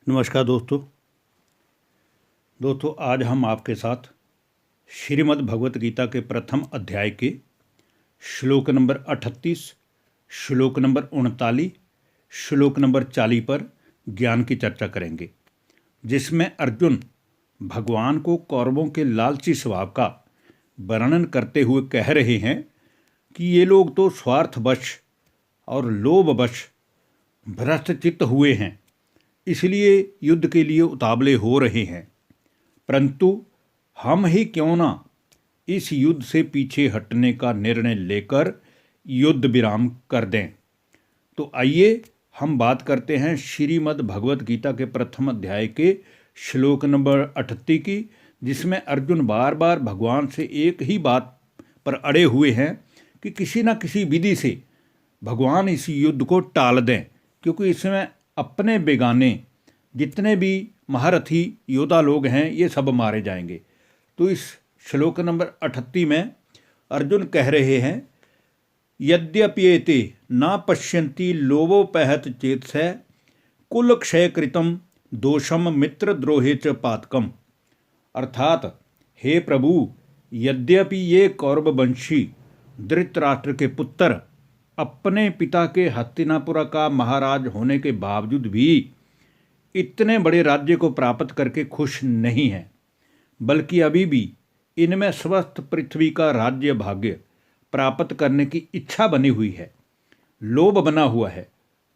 नमस्कार दोस्तों आज हम आपके साथ श्रीमद् भगवत गीता के प्रथम अध्याय के श्लोक नंबर 38, श्लोक नंबर 39, श्लोक नंबर 40 पर ज्ञान की चर्चा करेंगे, जिसमें अर्जुन भगवान को कौरवों के लालची स्वभाव का वर्णन करते हुए कह रहे हैं कि ये लोग तो स्वार्थवश और लोभवश भ्रष्टचित्त हुए हैं, इसलिए युद्ध के लिए उतावले हो रहे हैं। परंतु हम ही क्यों ना इस युद्ध से पीछे हटने का निर्णय लेकर युद्ध विराम कर दें। तो आइए हम बात करते हैं श्रीमद् भगवत गीता के प्रथम अध्याय के श्लोक नंबर 38 की, जिसमें अर्जुन बार बार भगवान से एक ही बात पर अड़े हुए हैं कि किसी न किसी विधि से भगवान इस युद्ध को टाल दें, क्योंकि इसमें अपने बेगाने जितने भी महारथी योद्धा लोग हैं ये सब मारे जाएंगे। तो इस श्लोक नंबर 38 में अर्जुन कह रहे हैं, यद्यप्येते न पश्यन्ति लोभोपहत चेतसः कुल क्षय कृतम दोषम मित्रद्रोहे च पातकम। अर्थात हे प्रभु, यद्यपि ये कौरववंशी धृतराष्ट्र के पुत्र अपने पिता के हस्तिनापुर का महाराज होने के बावजूद भी इतने बड़े राज्य को प्राप्त करके खुश नहीं हैं, बल्कि अभी भी इनमें स्वस्थ पृथ्वी का राज्य भाग्य प्राप्त करने की इच्छा बनी हुई है, लोभ बना हुआ है।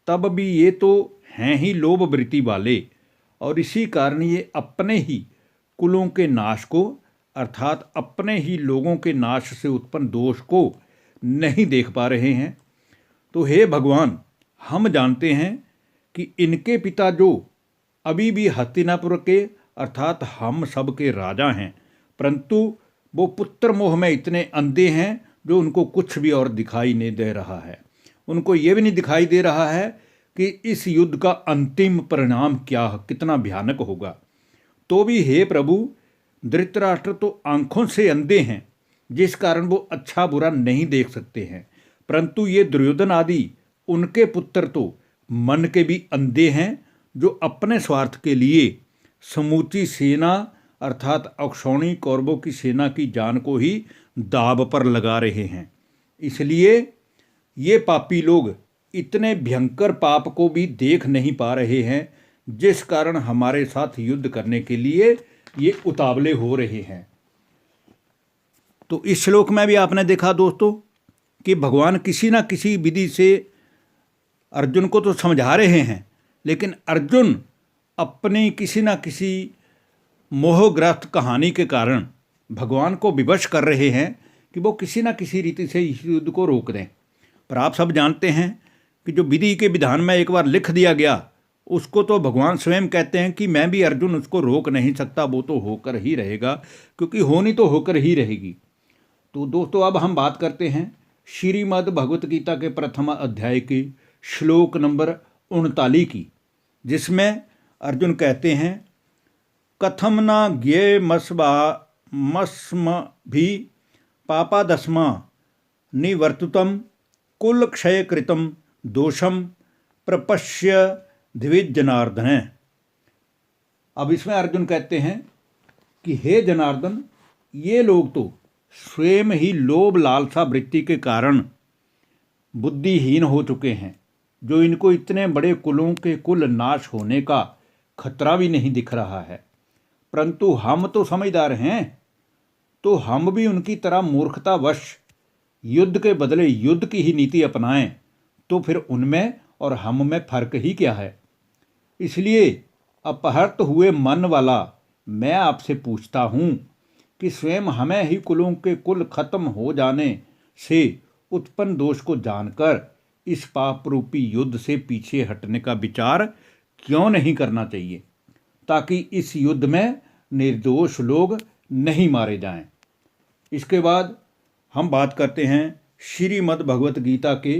तब भी ये तो हैं ही लोभ वृत्ति वाले, और इसी कारण ये अपने ही कुलों के नाश को अर्थात अपने ही लोगों के नाश से उत्पन्न दोष को नहीं देख पा रहे हैं। तो हे भगवान, हम जानते हैं कि इनके पिता जो अभी भी हस्तिनापुर के अर्थात हम सब के राजा हैं, परंतु वो पुत्र मोह में इतने अंधे हैं जो उनको कुछ भी और दिखाई नहीं दे रहा है। उनको ये भी नहीं दिखाई दे रहा है कि इस युद्ध का अंतिम परिणाम कितना भयानक होगा। तो भी हे प्रभु, धृतराष्ट्र तो आंखों से अंधे हैं, जिस कारण वो अच्छा बुरा नहीं देख सकते हैं, परंतु ये दुर्योधन आदि उनके पुत्र तो मन के भी अंधे हैं, जो अपने स्वार्थ के लिए समूची सेना अर्थात अक्षौणी कौरवों की सेना की जान को ही दांव पर लगा रहे हैं। इसलिए ये पापी लोग इतने भयंकर पाप को भी देख नहीं पा रहे हैं, जिस कारण हमारे साथ युद्ध करने के लिए ये उतावले हो रहे हैं। तो इस श्लोक में भी आपने देखा दोस्तों कि भगवान किसी न किसी विधि से अर्जुन को तो समझा रहे हैं, लेकिन अर्जुन अपनी किसी न किसी मोहग्रस्त कहानी के कारण भगवान को विवश कर रहे हैं कि वो किसी न किसी रीति से इस युद्ध को रोक दें। पर आप सब जानते हैं कि जो विधि के विधान में एक बार लिख दिया गया, उसको तो भगवान स्वयं कहते हैं कि मैं भी अर्जुन उसको रोक नहीं सकता, वो तो होकर ही रहेगा, क्योंकि होनी तो होकर ही रहेगी। तो दोस्तों अब हम बात करते हैं श्रीमद् भगवत गीता के प्रथम अध्याय के श्लोक नंबर 39 की, जिसमें अर्जुन कहते हैं, कथम न ज्ञे मस्म भी पापादस्मा निवर्तुतम कुल क्षय कृतम दोषम प्रपश्य द्विज जनार्दन। अब इसमें अर्जुन कहते हैं कि हे जनार्दन, ये लोग तो स्वयं ही लोभ लालसा वृत्ति के कारण बुद्धिहीन हो चुके हैं, जो इनको इतने बड़े कुलों के कुल नाश होने का खतरा भी नहीं दिख रहा है। परंतु हम तो समझदार हैं, तो हम भी उनकी तरह मूर्खतावश युद्ध के बदले युद्ध की ही नीति अपनाएं, तो फिर उनमें और हम में फर्क ही क्या है। इसलिए अपहृत हुए मन वाला मैं आपसे पूछता हूँ कि स्वयं हमें ही कुलों के कुल खत्म हो जाने से उत्पन्न दोष को जानकर इस पाप रूपी युद्ध से पीछे हटने का विचार क्यों नहीं करना चाहिए, ताकि इस युद्ध में निर्दोष लोग नहीं मारे जाएं। इसके बाद हम बात करते हैं श्रीमद् भगवत गीता के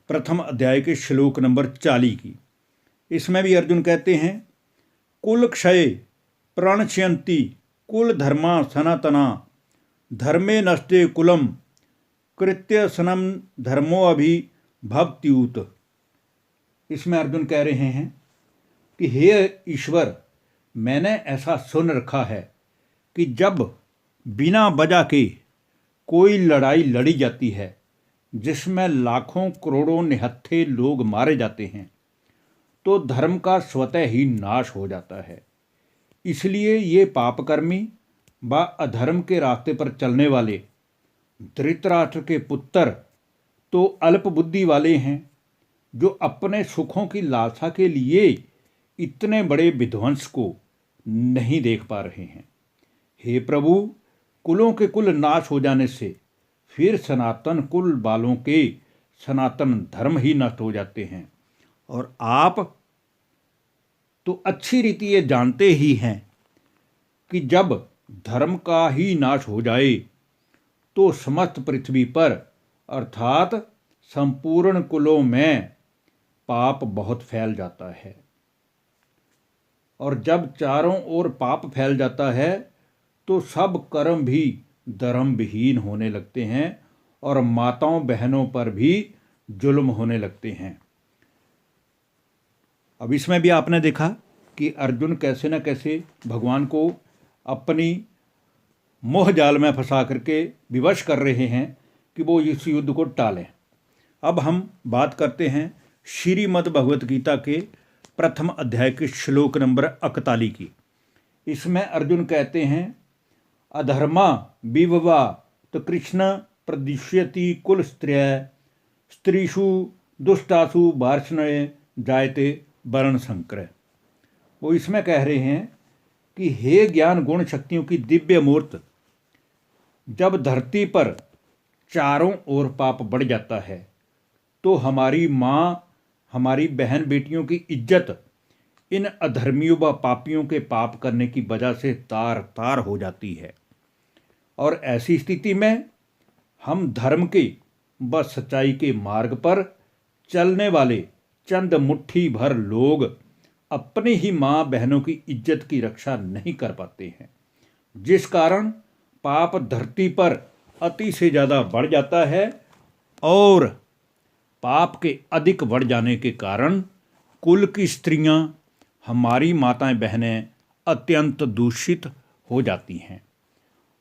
प्रथम अध्याय के श्लोक नंबर 40 की। इसमें भी अर्जुन कहते हैं, कुल क्षय प्रणश्यन्ति कुल धर्मा सनातना धर्मे नष्टे कुलम कृत्य सनम धर्मो अभि भवत्यूत। इसमें अर्जुन कह रहे हैं कि हे ईश्वर, मैंने ऐसा सुन रखा है कि जब बिना वजह के कोई लड़ाई लड़ी जाती है जिसमें लाखों करोड़ों निहत्थे लोग मारे जाते हैं तो धर्म का स्वतः ही नाश हो जाता है। इसलिए ये पापकर्मी व अधर्म के रास्ते पर चलने वाले धृतराष्ट्र के पुत्र तो अल्प बुद्धि वाले हैं, जो अपने सुखों की लालसा के लिए इतने बड़े विध्वंस को नहीं देख पा रहे हैं। हे प्रभु, कुलों के कुल नाश हो जाने से फिर सनातन कुल वालों के सनातन धर्म ही नष्ट हो जाते हैं। और आप तो अच्छी रीति ये जानते ही हैं कि जब धर्म का ही नाश हो जाए तो समस्त पृथ्वी पर अर्थात संपूर्ण कुलों में पाप बहुत फैल जाता है। और जब चारों ओर पाप फैल जाता है तो सब कर्म भी धर्म विहीन होने लगते हैं और माताओं बहनों पर भी जुल्म होने लगते हैं। अब इसमें भी आपने देखा कि अर्जुन कैसे न कैसे भगवान को अपनी मोह जाल में फंसा करके विवश कर रहे हैं कि वो इस युद्ध को टालें। अब हम बात करते हैं श्रीमद् भगवत गीता के प्रथम अध्याय के श्लोक नंबर 41 की। इसमें अर्जुन कहते हैं, अधर्मा विभवा तो कृष्ण प्रदिश्यति कुल स्त्रीषु दुष्टासु वार्ष्णये जायते वर्ण संकर। वो इसमें कह रहे हैं कि हे ज्ञान गुण शक्तियों की दिव्य मूर्त, जब धरती पर चारों ओर पाप बढ़ जाता है तो हमारी माँ, हमारी बहन बेटियों की इज्जत इन अधर्मियों व पापियों के पाप करने की वजह से तार तार हो जाती है। और ऐसी स्थिति में हम धर्म के व सच्चाई के मार्ग पर चलने वाले चंद मुट्ठी भर लोग अपनी ही माँ बहनों की इज्जत की रक्षा नहीं कर पाते हैं, जिस कारण पाप धरती पर अति से ज़्यादा बढ़ जाता है। और पाप के अधिक बढ़ जाने के कारण कुल की स्त्रियां, हमारी माताएं बहनें अत्यंत दूषित हो जाती हैं।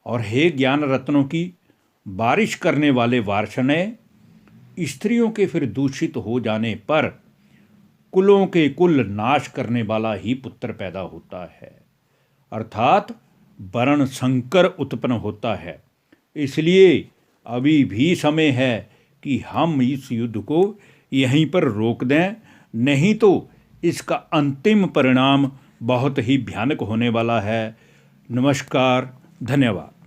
और हे ज्ञान रत्नों की बारिश करने वाले वार्ष्णेय, स्त्रियों के फिर दूषित हो जाने पर कुलों के कुल नाश करने वाला ही पुत्र पैदा होता है, अर्थात वर्ण संकर उत्पन्न होता है। इसलिए अभी भी समय है कि हम इस युद्ध को यहीं पर रोक दें, नहीं तो इसका अंतिम परिणाम बहुत ही भयानक होने वाला है। नमस्कार, धन्यवाद।